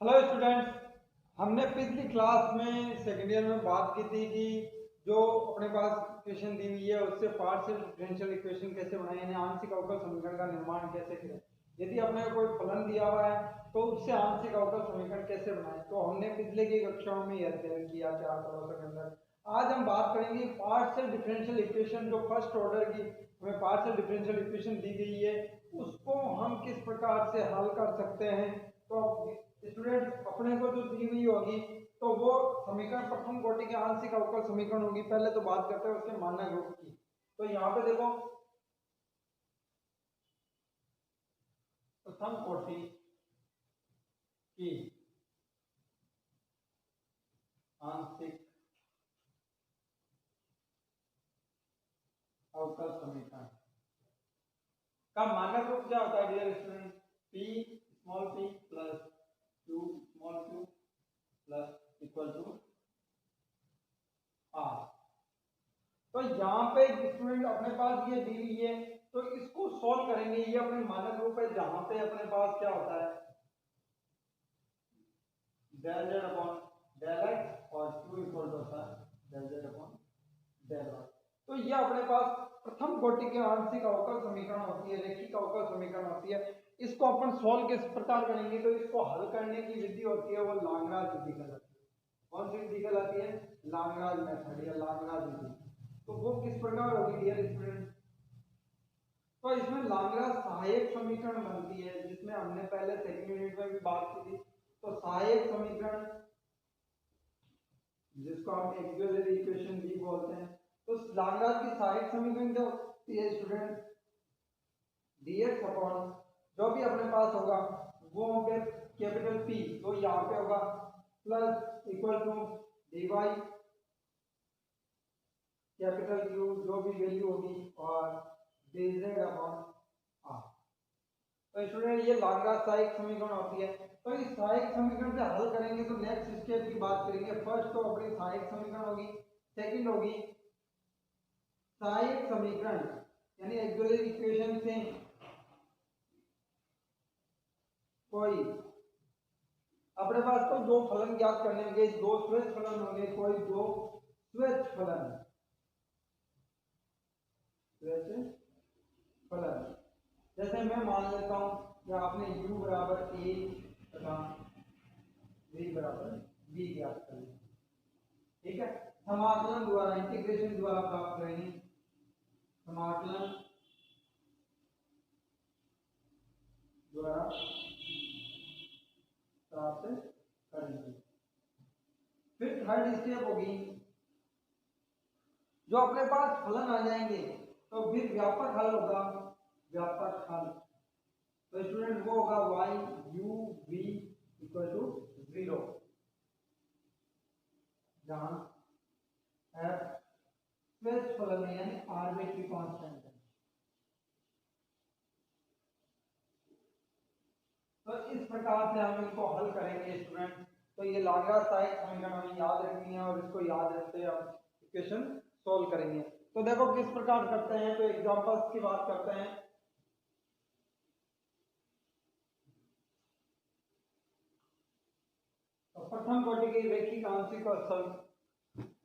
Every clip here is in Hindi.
हेलो स्टूडेंट्स, हमने पिछली क्लास में सेकेंड ईयर में बात की थी कि जो अपने पास इक्वेशन दी हुई है उससे पार्शियल डिफरेंशियल इक्वेशन कैसे बनाएं, यानी आंशिक अवकल समीकरण का निर्माण कैसे करें। यदि अपने कोई फलन दिया हुआ है तो उससे आंशिक अवकल समीकरण कैसे बनाएं, तो हमने पिछले की कक्षाओं में यह अध्ययन किया 4 क्लासों के अंदर। आज हम बात करेंगे पार्शियल डिफरेंशियल इक्वेशन, जो फर्स्ट ऑर्डर की हमें पार्शियल डिफरेंशियल इक्वेशन दी गई है उसको हम किस प्रकार से हल कर सकते हैं। तो स्टूडेंट अपने को जो दी हुई होगी तो वो समीकरण प्रथम कोटि के आंशिक अवकल समीकरण होगी। पहले तो बात करते हैं उसके मानक रूप की। तो यहाँ पे देखो, प्रथम कोटि की आंशिक अवकल समीकरण का मानक रूप क्या होता है dear student? P small p plus Q small q plus equal to R. तो यहाँ पे स्टूडेंट अपने पास ये दी हुई है तो इसको सॉल्व करेंगे। ये अपने मानक रूप है जहां पे अपने पास क्या होता है del z upon del x और q इक्वल टू होता है del z upon del y. तो ये अपने पास प्रथम कोटि के आंशिक अवकल समीकरण होती है, रैखिक अवकल समीकरण होती है। इसको अपन सॉल्व किस प्रकार करेंगे? तो इसको हल करने की विधि होती है वो लाग्रांज विधि कहलाती है। कौन सी विधि कहलाती है? लाग्रांज मेथड या लाग्रांज विधि। तो वो किस प्रकार होगी डियर स्टूडेंट? तो इसमें लाग्रांज सहायक समीकरण बनती है, जिसमें हमने पहले सेकंड यूनिट में भी बात की थी। तो सहायक समीकरण जिसको हम एक्सिलरी इक्वेशन भी बोलते हैं, तो लाग्रांज की सहायक समीकरण क्या होती है स्टूडेंट? dx अपॉन जो भी अपने पास होगा वो होगा कैपिटल P, तो यहाँ पे होगा plus equal to dy capital Q जो भी वैल्यू होगी और dz अपॉन r। तो स्टूडेंट ये लाग्रांज सहायक समीकरण होती है। तो इस सहायक समीकरण से हल करेंगे तो नेक्स्ट स्टेप की बात करेंगे। फर्स्ट तो अपनी सहायक समीकरण होगी, सेकंड होगी सहायक समीकरण यानी एक्सिलरी इक्वेशन से कोई अपने पास तो दो फलन ज्ञात करने होंगे, दो स्वेच्छ फलन होंगे, कोई दो स्वेच्छ फलन जैसे मैं मान लेता हूं कि आपने u बराबर a तथा v बराबर b ज्ञात कर लिया, ठीक है। समाकलन द्वारा इंटीग्रेशन द्वारा प्राप्त करेंगे, समाकलन द्वारा प्राप्त करेंगे। फिर थर्ड स्टेप होगी, जो अपने पास फलन आ जाएंगे तो फिर व्यापक हल होगा, व्यापक हल। तो स्टूडेंट वो होगा y u v equal to 0, जहां f स्वेच्छ फलन है यानी आर्बिट्री कांस्टेंट है। तो इस प्रकार से हम इनको हल करेंगे स्टूडेंट। तो ये लाग्रांज सहायक समीकरण हमें याद रखनी है और इसको याद रखते हुए हम इक्वेशन सॉल्व करेंगे। तो देखो किस प्रकार करते हैं, तो एग्जांपल्स की बात करते हैं। तो प्रथम कोटि की रैखिक आंशिक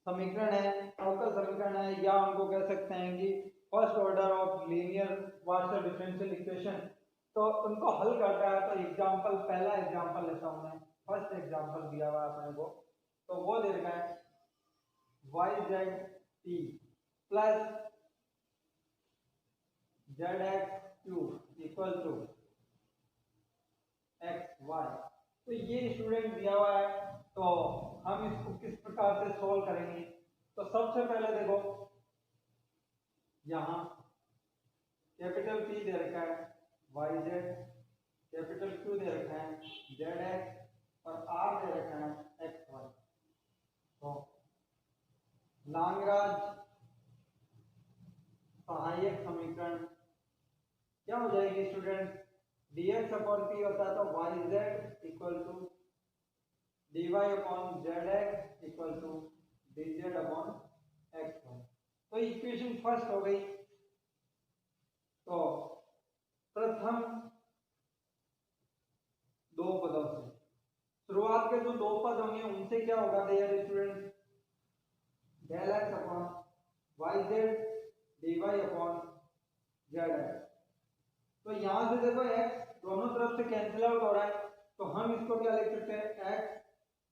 समीकरण है, अवकल समीकरण है, या उनको कह सकते हैं कि first order of linear partial differential equation. तो उनको हल करता है। तो एग्जांपल, पहला एग्जांपल लेता हूं मैं, फर्स्ट एग्जांपल दिया हुआ है अपने को, तो वो दे रखा है yzt plus zx³ equal to xy। तो ये स्टूडेंट दिया हुआ है, तो हम इसको किस प्रकार से सोल्व करेंगे? तो सबसे पहले देखो, यहां कैपिटल P दे रखा है, yz कैपिटल Q दे रखा है, zx और r दे रखा है xy। तो लाग्रांज सहायक समीकरण क्या हो जाएगी स्टूडेंट? dx अपॉन p होता है तो yz equal to dy upon zx equal to dz upon xy। तो इक्वेशन फर्स्ट हो गई। तो प्रथम दो पदों से शुरुआत के जो दो पद होंगे उनसे क्या होगा dear student, del x upon y z d y upon z x. तो यहाँ से देखो x दोनों तरफ से कैंसिल आउट हो रहा है, तो हम इसको क्या लिख सकते हैं, x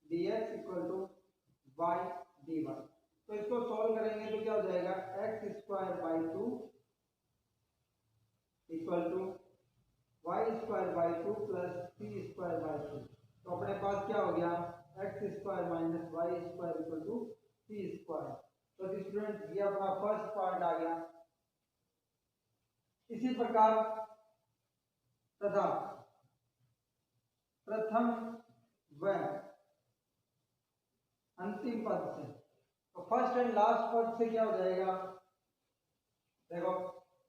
dx equal to y d y. तो इसको सॉल्व करेंगे तो क्या हो जाएगा, x square by two equal to y square by two plus c square by two. तो अपने पास क्या हो गया, x square minus y square equal to c square. तो स्टूडेंट ये अपना फर्स्ट पार्ट आ गया। इसी प्रकार तथा प्रथम व अंतिम पद से, तो फर्स्ट एंड लास्ट पद से क्या हो जाएगा, देखो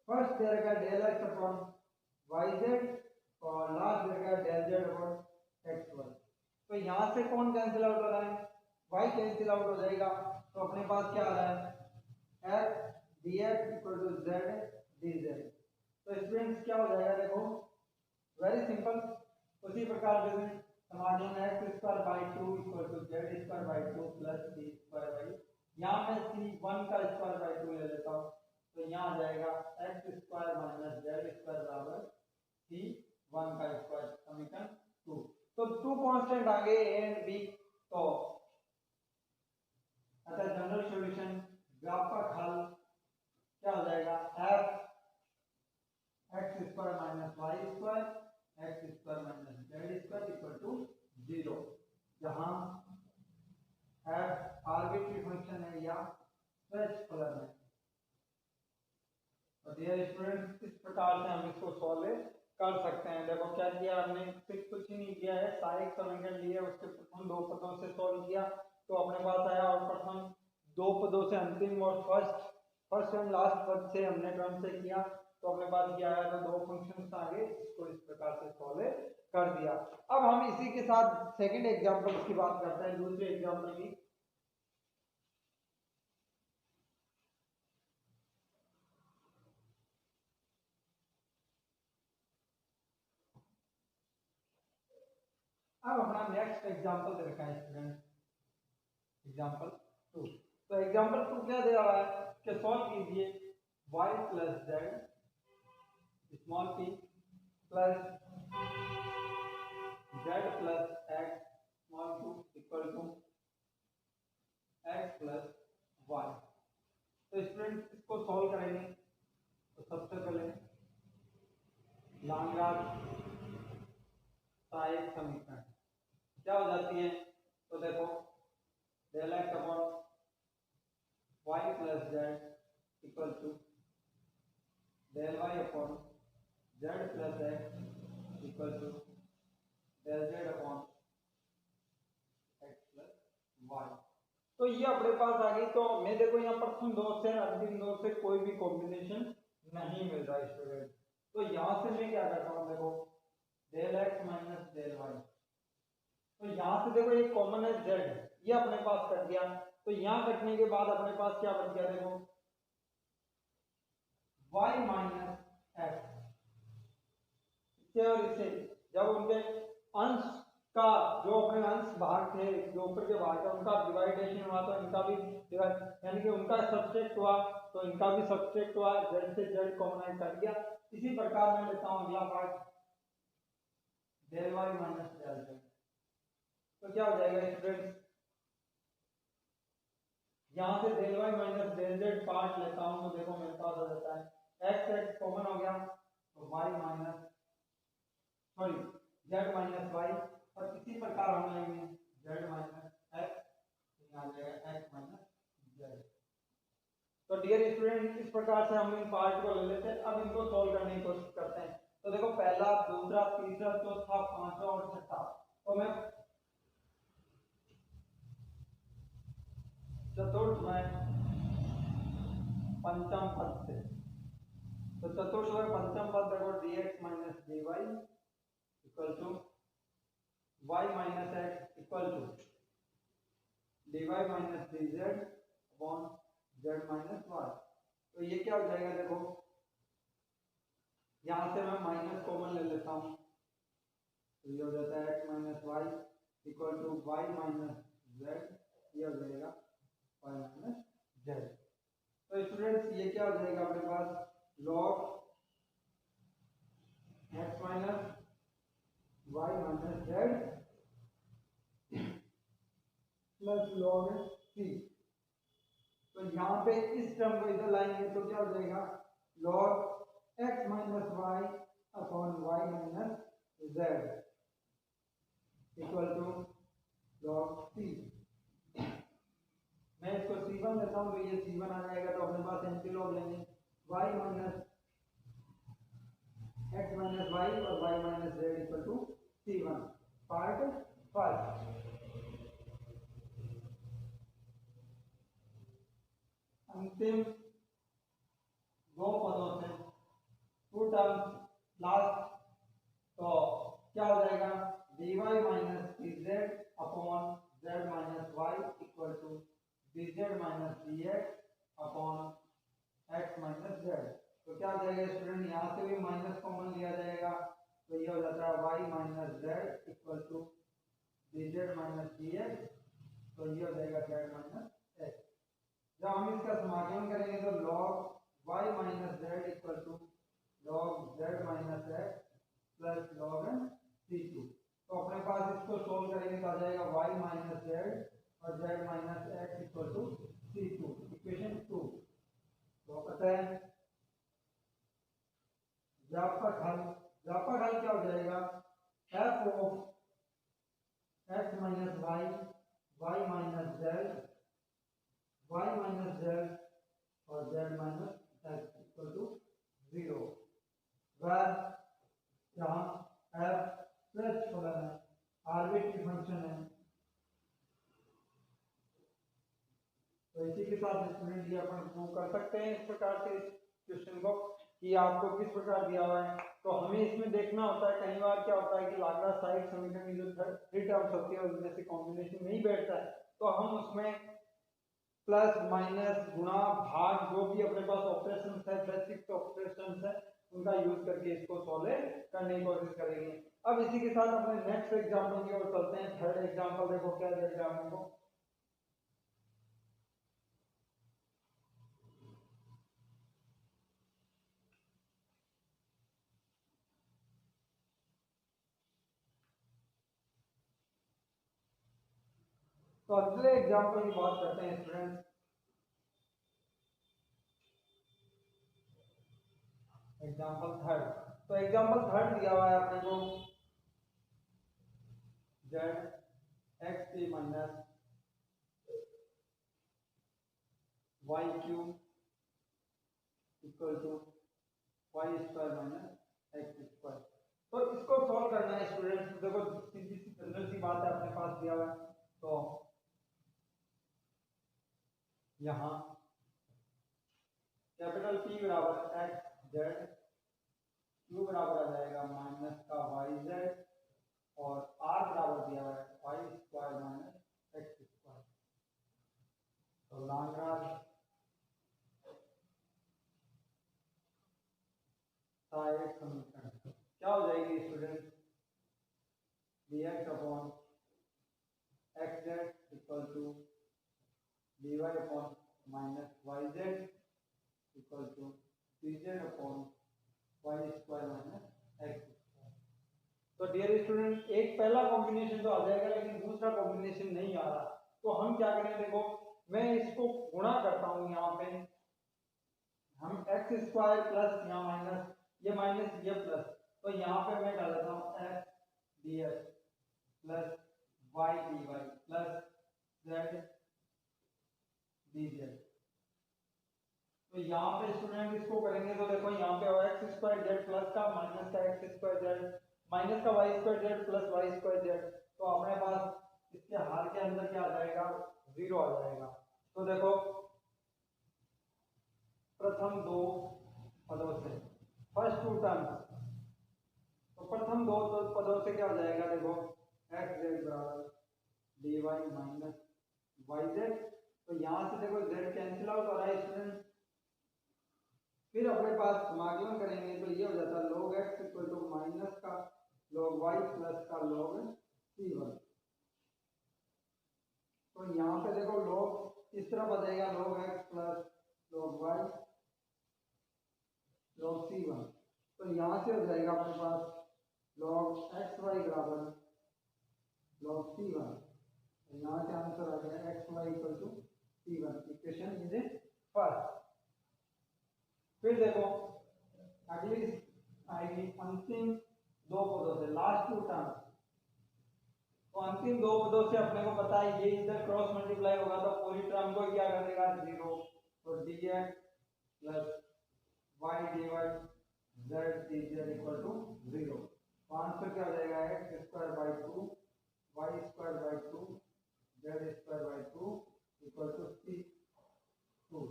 फर्स्ट दे रखा है del x upon y z और लास्ट दे रखा है del z upon x y. तो यहां से कौन कैंसिल आउट हो रहा है, वाई कैंसिल आउट हो जाएगा। तो अपने पास क्या आ रहा है, x d x equal to z d z. तो स्टूडेंट्स क्या हो जाएगा, देखो वेरी सिंपल। उसी प्रकार जैसे समाधान x square by two equal to z square by two plus c square by, यहाँ मैं सी वन का स्क्वायर बाई टू ले लेता हूँ, तो यहाँ आ जाएगा x square minus z square बराबर सी वन का स्क्वायर, समीकरण टू। तो टू कांस्टेंट आ गए ए एंड बी। तो अच्छा जनरल सॉल्यूशन व्यापक हल क्या हो जाएगा, f x square minus y square x square minus z square equal to 0, जहां एफ आर्बिट्री फंक्शन है या स्ट्रेच फलन है। तो डियर स्टूडेंट्स इस प्रकार से हम इसको सॉल्व कर सकते हैं। देखो क्या किया हमने, कुछ ही नहीं किया है, सहायक समीकरण लिए उसके प्रथम दो पदों से सॉल्व किया तो अपने पास आया, और प्रथम दो पदों से अंतिम और फर्स्ट एंड लास्ट पद से हमने क्रम से किया तो अपने पास क्या आया, तो दो फंक्शंस आगे, इसको इस प्रकार से सॉल्व कर दिया। अब हम इसी के साथ सेकंड एग्जांपल की बात करते हैं, दूसरे एग्जांपल की। अब अपना नेक्स्ट एग्जांपल दे रखा है स्टूडेंट, एग्जांपल 2। तो एग्जांपल 2 क्या दे रहा है कि सॉल्व कीजिए y plus z small p plus z plus x small q equal to x plus y। तो स्टूडेंट इसको सॉल्व करेंगे तो सबसे पहले लांग्राज सहायक समीकरण क्या हो जाती है, तो देखो del x upon y plus z equal to del y upon z plus x equal to del z upon x plus y. तो ये अपने पास आ गई। तो मैं देखो यहाँ प्रथम दो से अंतिम दो से कोई भी कॉम्बिनेशन नहीं मिल रहा स्टूडेंट, तो यहाँ से मैं क्या करता हूँ, देखो del x minus del y. तो यहाँ से देखो एक कॉमन है z, ये अपने पास कट गया। तो यहाँ कटने के बाद अपने पास क्या बच गया, देखो y माइनस एक्स। इससे और इससे जब उनके अंश का जो अपने अंश भाग थे, जो ऊपर के भाग थे, उनका डिवाइडेशन हुआ तो इनका भी यानी कि उनका सब्सट्रैक्ट हुआ तो इनका भी सब्सट्रैक्ट हुआ, z से z कॉमन कट गया। इसी प्रकार मैं लेता हूँ अगला part del y minus del z. तो क्या हो जाएगा स्टूडेंट्स, यहाँ से del y minus del z part लेता हूँ तो देखो मेरे पास हो जाता है एक्स एक्स कॉमन हो गया तो y minus sorry z minus y, और इसी प्रकार हम लेंगे जेड माइनस एक्स, यहाँ आ जाएगा एक्स माइनस जेड। तो डियर स्टूडेंट इस प्रकार से हम इन पार्ट को ले लेते हैं। अब इनको सॉल्व करने की कोशिश करते हैं। तो देखो पहला, दूसरा, तीसरा, चौथा, पांचवा और छठा, तो मैं चतुर्थ में पंचम पद से, तो चतुर्थ में पंचम पद देखो dx minus dy equal to y minus x equal to dy minus dz upon z minus y। तो ये क्या हो जाएगा, देखो यहाँ से मैं माइनस कॉमन ले लेता हूँ तो ये हो जाता है x minus y equal to y minus z, ये हो जाएगा वाई माइनस जेड। तो स्टूडेंट्स ये क्या हो जाएगा अपने पास, log x minus y minus z plus log c. तो यहाँ पे इस टर्म को इधर लाएंगे तो क्या हो जाएगा, log x minus y upon y minus z equal to log c. मैं इसको c1 लेता हूँ तो ये c1 आ जाएगा, तो अपने पास एंटी लॉग लेंगे y minus x minus y और y minus z equal to c1। Part first, अंतिम दो पदों से टू टर्म्स लास्ट, तो क्या हो जाएगा, dy minus dz upon z minus y equal to dz minus dx upon x minus z। तो क्या हो जाएगा स्टूडेंट, यहाँ से भी माइनस कॉमन लिया जाएगा, तो ये हो जाता है y minus z equal to dz minus dx, तो ये हो जाएगा z माइनस x। जब हम इसका समाकलन करेंगे तो log y minus z equal to log z minus x plus log c2। तो अपने पास इसको सोल्व करेंगे तो आ जाएगा y माइनस z और z minus x equal to c2, equation 2। तो पता है व्यापक हल क्या हो जाएगा, f of x minus y minus z और z minus x equal to 0, वह जहाँ f प्लस छोड़ा है, आर्बिट्री फंक्शन है। तो इसी के साथ स्टूडेंट ये अपन प्रूव कर सकते हैं इस प्रकार से इस क्वेश्चन को कि आपको किस प्रकार दिया हुआ है। तो हमें इसमें देखना होता है, कई बार क्या होता है कि लाप्लास साइड समीकरण की जो थ्री टर्म्स होती है उनमें से कॉम्बिनेशन नहीं बैठता है, तो हम उसमें प्लस माइनस गुणा भाग जो भी अपने पास ऑपरेशन है, बेसिक ऑपरेशन है, उनका यूज करके इसको सॉल्व करने की कोशिश करेंगे। अब इसी के साथ अपने नेक्स्ट एग्जाम्पल की ओर चलते हैं। थर्ड एग्जाम्पल देखो क्या दिया गया हमको, तो अगले एग्जाम्पल की बात करते हैं स्टूडेंट्स। एग्जाम्पल थर्ड, तो एग्जाम्पल थर्ड दिया हुआ है अपने को जेड एक्स की minus y cube equal to y square minus x square. तो इसको सॉल्व करना है स्टूडेंट्स। देखो सीधी सी जनरल सी बात है, अपने पास दिया हुआ है, तो यहाँ कैपिटल P बराबर एक्स जेड, क्यू बराबर आ जाएगा माइनस का वाई जेड, और आर बराबर दिया हुआ है y square minus x square. तो लाग्रांज सहायक समीकरण क्या हो जाएगी student, dx upon x z equal to dy upon minus y z equal to dz upon y square minus x. तो डियर स्टूडेंट एक पहला कॉम्बिनेशन तो आ जाएगा, लेकिन दूसरा कॉम्बिनेशन नहीं आ रहा, तो हम क्या करें, देखो मैं इसको गुणा करता हूं, यहाँ पे हम एक्स स्क्वायर प्लस यहाँ माइनस ये प्लस, तो यहाँ पे मैं डाल देता हूँ x d x plus y d y plus z d z. तो यहाँ पे स्टूडेंट इसको करेंगे तो देखो यहाँ पे एक्स स्क्वायर जेड प्लस का माइनस का एक्स स्क्वायर जेड माइनस का y square z plus y square z, तो अपने पास इसके हार के अंदर क्या आ जाएगा, 0 आ जाएगा। तो देखो प्रथम दो पदों से फर्स्ट टू टर्म्स, तो प्रथम दो पदों से क्या हो जाएगा, देखो एक्स जेड बराबर d y minus y z, तो यहाँ से देखो जेड कैंसिल आउट हो रहा है स्टूडेंट। फिर अपने पास समाकलन करेंगे तो ये हो जाता है log x equal to minus का log y प्लस का log c1। तो यहाँ पे देखो log इस तरफ आ जाएगा log x plus log y log c1। तो यहाँ से हो जाएगा अपने पास log xy बराबर log c1। तो यहाँ से आंसर आ गया xy equal to c1। Equation is first. फिर देखो अगली आएगी अंतिम दो पदों से, लास्ट टू टर्म। तो अंतिम दो पदों से अपने को पता है ये इधर क्रॉस मल्टीप्लाई होगा तो पूरी टर्म को क्या करेगा 0। तो dx plus y dy z dz equal to 0। तो आंसर क्या हो जाएगा x square by 2 y square by 2 z square by 2 equal to c2।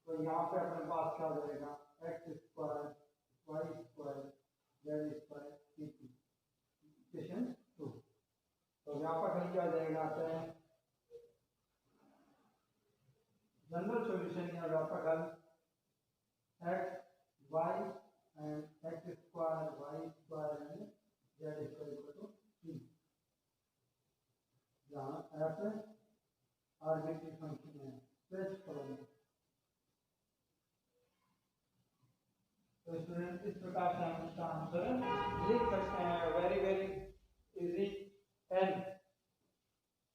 तो यहाँ पे अपने पास क्या हो जाएगा x square y square z square c2 equation 2। तो व्यापक हल क्या हो जाएगा आता है जनरल सॉल्यूशन या व्यापक हल x y and x square y square and z square equal to c, जहाँ f आर्बिट्रेरी फंक्शन है स्ट्रेच फॉर्म। तो स्टूडेंट इस प्रकार से हम इसका आंसर लिख सकते हैं, वेरी वेरी इजी। एंड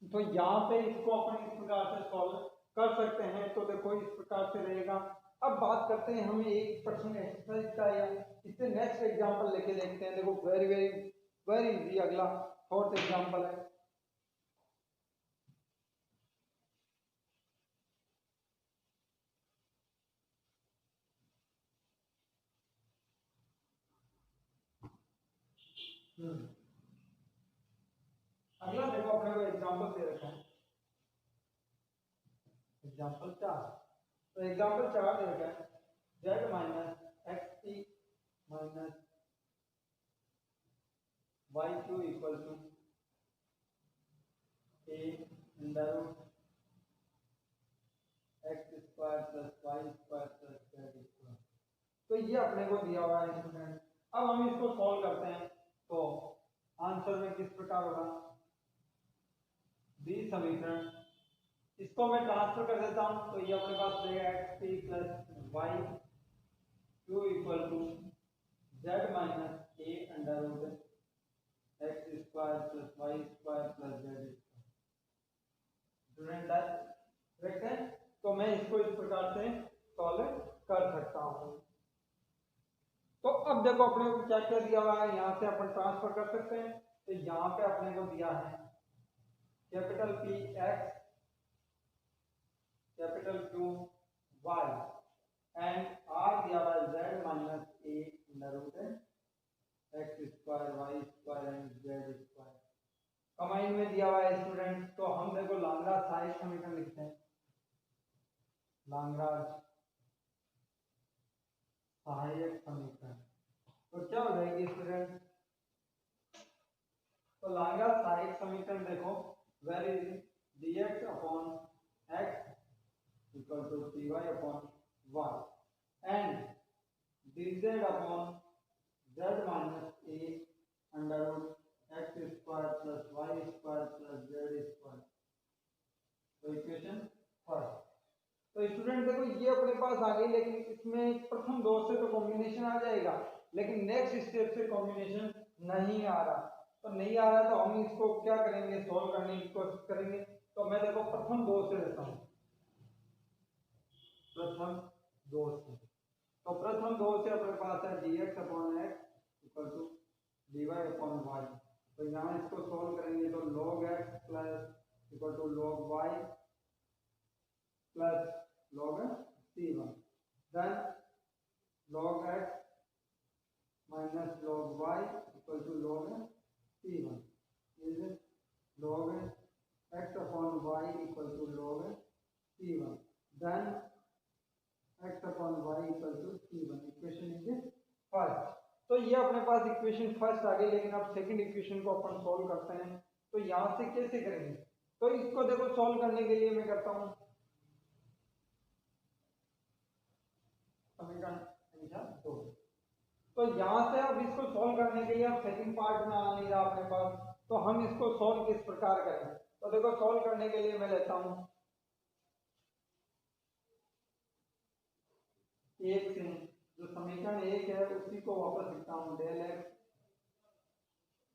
तो यहाँ पे इसको अपन इस प्रकार से सॉल्व कर सकते हैं। तो देखो इस प्रकार से रहेगा। अब बात करते हैं हमें 1% एक्सरसाइज का, या इससे नेक्स्ट एग्जांपल लेके देखते हैं। देखो वेरी वेरी वेरी इजी अगला फोर्थ एग्जांपल है। अगला देखो अपने को एग्जांपल दे रखा है एग्जांपल 4। तो एग्जांपल 4 दे रखा है z minus xt minus y2 equal to a under root x square plus y square plus z square. तो ये अपने को दिया हुआ है स्टूडेंट। अब हम इसको सॉल्व करते हैं तो आंसर में किस प्रकार होगा दी समीकरण। इसको मैं ट्रांसफर कर देता हूं तो ये अपने पास रहेगा xt plus y two equal to z minus a under root x square plus y square plus z square. Student correct है। तो मैं इसको इस प्रकार से सॉल्व कर सकता हूं। तो अब देखो अपने को क्या क्या दिया हुआ है, यहाँ से अपन ट्रांसफर कर सकते हैं। तो यहाँ पे अपने को दिया है capital P x capital Q y and r दिया हुआ है z minus a under root x square y square and z square. Combine में दिया हुआ है स्टूडेंट। तो हम देखो लाग्रांज सहायक समीकरण लिखते हैं। लाग्रांज सहायक समीकरण तो क्या हो जाएगी स्टूडेंट। तो लाग्रांज सहायक समीकरण देखो very easy, dx upon x equal to dy upon y and dz upon z minus a under root x square plus y square plus z square. तो इक्वेशन फर्स्ट। तो स्टूडेंट देखो ये अपने पास आ गई, लेकिन इसमें प्रथम दो से तो कॉम्बिनेशन आ जाएगा, लेकिन नेक्स्ट स्टेप से कॉम्बिनेशन नहीं आ रहा। तो नहीं आ रहा तो हम इसको क्या करेंगे सॉल्व करने की कोशिश करेंगे। तो मैं देखो प्रथम दो से लेता हूँ, प्रथम दो से। तो प्रथम दो से अपने पास है dx upon x equal to dy upon y। तो यहाँ इसको सॉल्व करेंगे तो log x plus equal to log y plus log c1 then log x minus log y equal to log c1 is log x upon y equal to log c1 then x upon y equal to c1। Equation is first. तो ये अपने पास इक्वेशन फर्स्ट आ गई, लेकिन अब सेकंड इक्वेशन को अपन सॉल्व करते हैं। तो यहाँ से कैसे करेंगे। तो इसको देखो सॉल्व करने के लिए मैं करता हूँ समीकरण संख्या 2। तो यहाँ से अब इसको सॉल्व करने के लिए अब सेकंड पार्ट में आ नहीं रहा अपने पास। तो हम इसको सॉल्व किस प्रकार करेंगे। तो देखो सॉल्व करने के लिए मैं लेता हूं एक से जो समीकरण एक है उसी को वापस लिखता हूं डेल एक्स,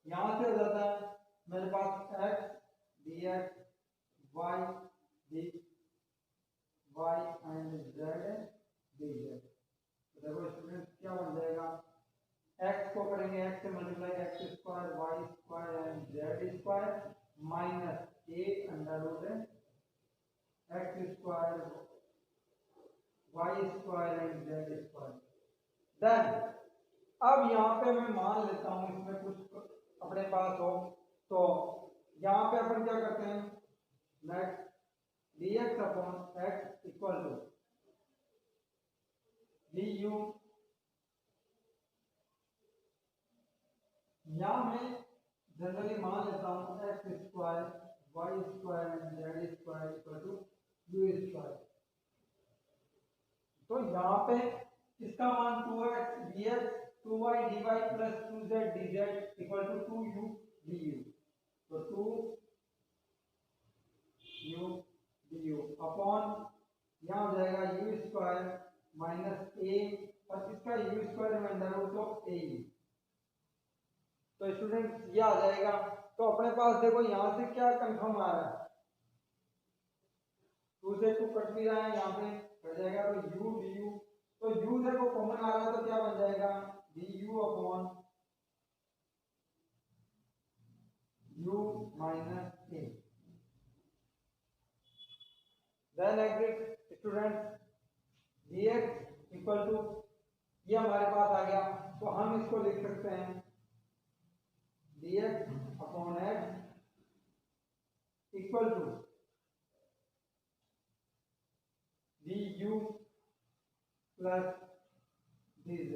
यहां से हो जाता है मेरे पास x d x y d y and z d z. तो देखो स्टूडेंट क्या बन जाएगा, एक्स को करेंगे एक्स से multiply x square y square and z square minus a under root x square y square and z square. Then अब यहाँ पे मैं मान लेता हूँ इसमें कुछ अपने पास हो, तो यहाँ पे अपन क्या करते हैं, next dx upon x equal to du, यहाँ मैं जनरली मान लेता हूँ x square y square and z square equal to u square. तो यहाँ पे इसका मान 2x dx 2y dy plus 2z dz equal to 2u du, तो 2u du अपॉन यहाँ हो जाएगा u स्क्वायर माइनस a और इसका u स्क्वायर में अंडर रूट ऑफ a। तो स्टूडेंट ये आ जाएगा। तो अपने पास देखो यहाँ से क्या कंफर्म आ रहा है, 2 से 2 कट भी रहा है, यहाँ पे कट जाएगा तो u du, तो u से को कॉमन आ रहा है तो क्या बन जाएगा du upon u minus a। Then exit students dx equal to ये हमारे पास आ गया, तो हम इसको लिख सकते हैं dx upon x equal to du plus dz।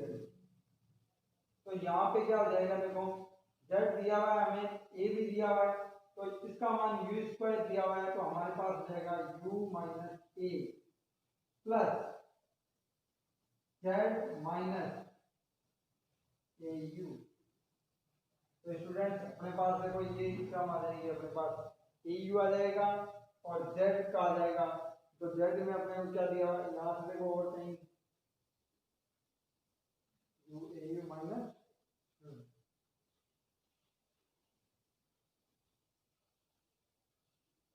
तो यहाँ पे क्या हो जाएगा, देखो z दिया हुआ है हमें, a भी दिया हुआ है, तो इसका मान u स्क्वायर दिया हुआ है, तो हमारे पास हो जाएगा u minus a plus z minus au। तो स्टूडेंट्स अपने पास देखो ये टर्म आ जाएगी, अपने पास au आ जाएगा और z का आ जाएगा, तो z में अपने को क्या दिया हुआ है, यहाँ से देखो और कहीं au माइनस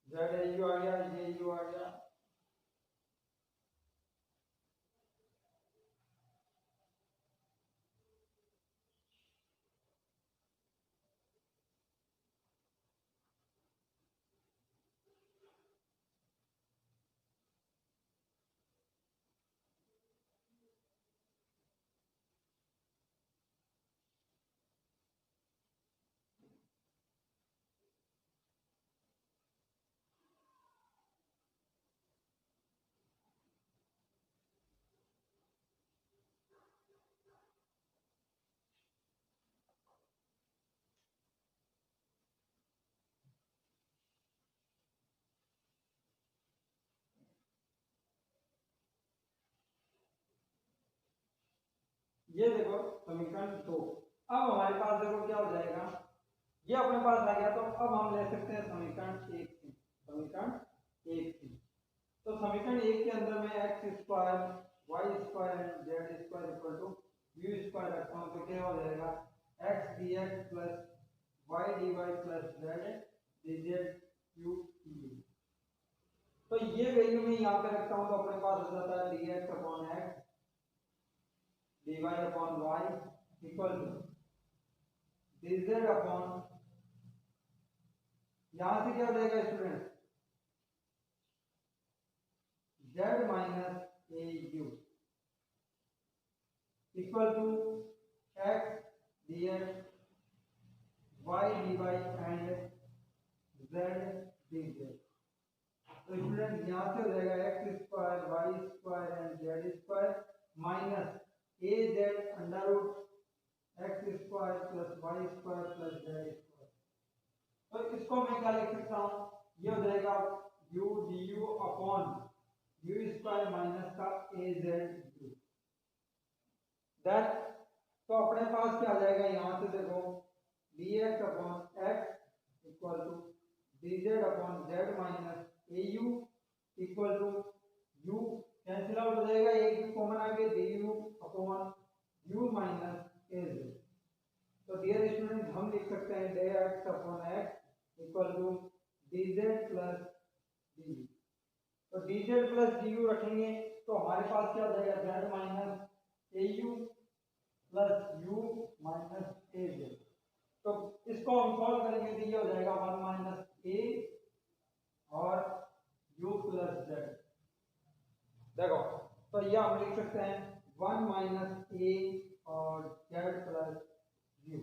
z au आ गया, ये u आ गया, ये देखो समीकरण 2। अब हमारे पास देखो क्या हो जाएगा, ये अपने पास आ गया, तो अब हम ले सकते हैं समीकरण 1 से, समीकरण 1 से। तो समीकरण 1 के अंदर मैं x square y square and z square equal to u square रखता हूँ, तो क्या हो जाएगा x d x plus y d y plus z d z u d. तो ये वैल्यू मैं यहाँ पे रखता हूँ, तो अपने पास हो जाता है d x upon x dy upon y equal to dz upon, यहां से क्या हो जाएगा student z minus au equal to x dx y dy and z dz। तो स्टूडेंट यहां से हो जाएगा x square y square and z square minus a z under root x square plus y square plus z square. तो इसको मैं क्या लिख सकता हूँ, ये हो जाएगा u du upon u square minus का a z u। दैट तो अपने पास क्या आ जाएगा, यहाँ से देखो dx upon x equal to dz upon z minus au equal to u cancel out हो जाएगा, एक भी कॉमन आ गया, du upon u minus az। तो डियर स्टूडेंट हम लिख सकते हैं dx upon x equal to dz plus du। तो dz प्लस du रखेंगे तो हमारे पास क्या हो जाएगा, z minus au plus u minus az। तो इसको हम सॉल्व करेंगे तो ये हो जाएगा 1 माइनस a और u प्लस z। देखो तो ये हम लिख सकते हैं 1 माइनस a और z प्लस u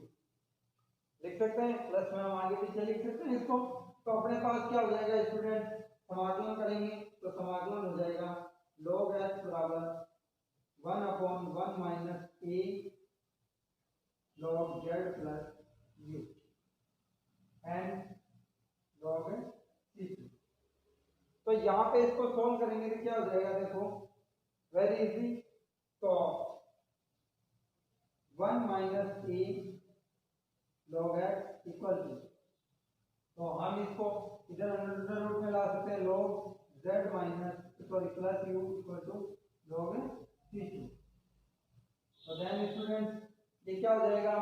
लिख सकते हैं, प्लस में हम आगे पीछे लिख सकते हैं इसको। तो अपने पास क्या हो जाएगा स्टूडेंट, समाकलन करेंगे तो समाकलन हो जाएगा log x बराबर 1 upon 1 minus a log z plus u and log c2। तो यहाँ पे इसको सोल्व करेंगे तो क्या हो जाएगा, देखो वेरी इजी। तो 1 minus a log x equal to, तो हम इसको इधर अंडर रूट में ला सकते हैं, log z minus sorry plus u equal to log c2। तो देन स्टूडेंट ये क्या हो जाएगा,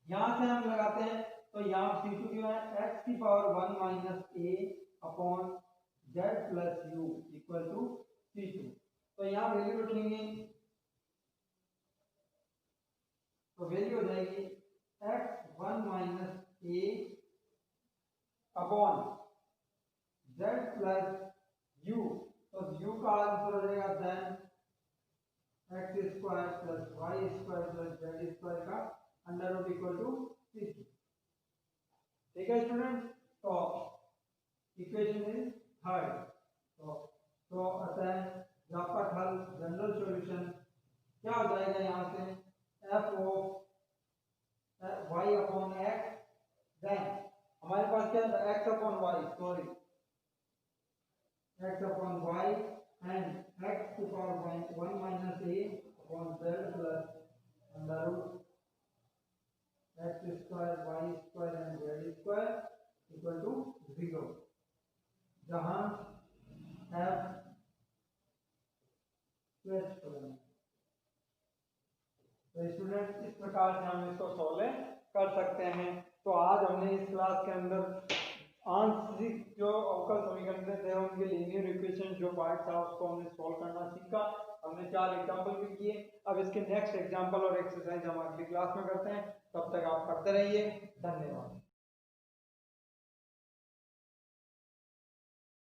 यहां से हम लगाते हैं तो यहाँ c2 क्यों है, x की power 1 minus a upon z plus u equal to c2। तो यहाँ वैल्यू रखेंगे तो वैल्यू हो जाएगी x 1 minus a upon z plus u। तो u का आंसर हो जाएगा then x square plus y square plus z square का अंडर रूट इक्वल टू 6। ठीक है स्टूडेंट, तो इक्वेशन इज थर्ड। तो अतः व्यापक हल जनरल सॉल्यूशन क्या हो जाएगा, यहाँ से f of y upon x, then हमारे पास क्या है x upon y, sorry x upon y and x की power 1 minus a upon z plus under root x square y square and z square equal to 0, जहां f स्क्वायर। तो स्टूडेंट इस प्रकार से हम इसको सॉल्व कर सकते हैं। तो आज हमने इस क्लास के अंदर आंशिक जो अवकल समीकरण थे उनके लीनियर इक्वेशन जो पार्ट था उसको हमने सॉल्व करना सीखा। हमने 4 एग्जांपल भी किए। अब इसके नेक्स्ट एग्जांपल और एक्सरसाइज हम अगली क्लास में करते हैं। तब तक आप करते रहिए। धन्यवाद।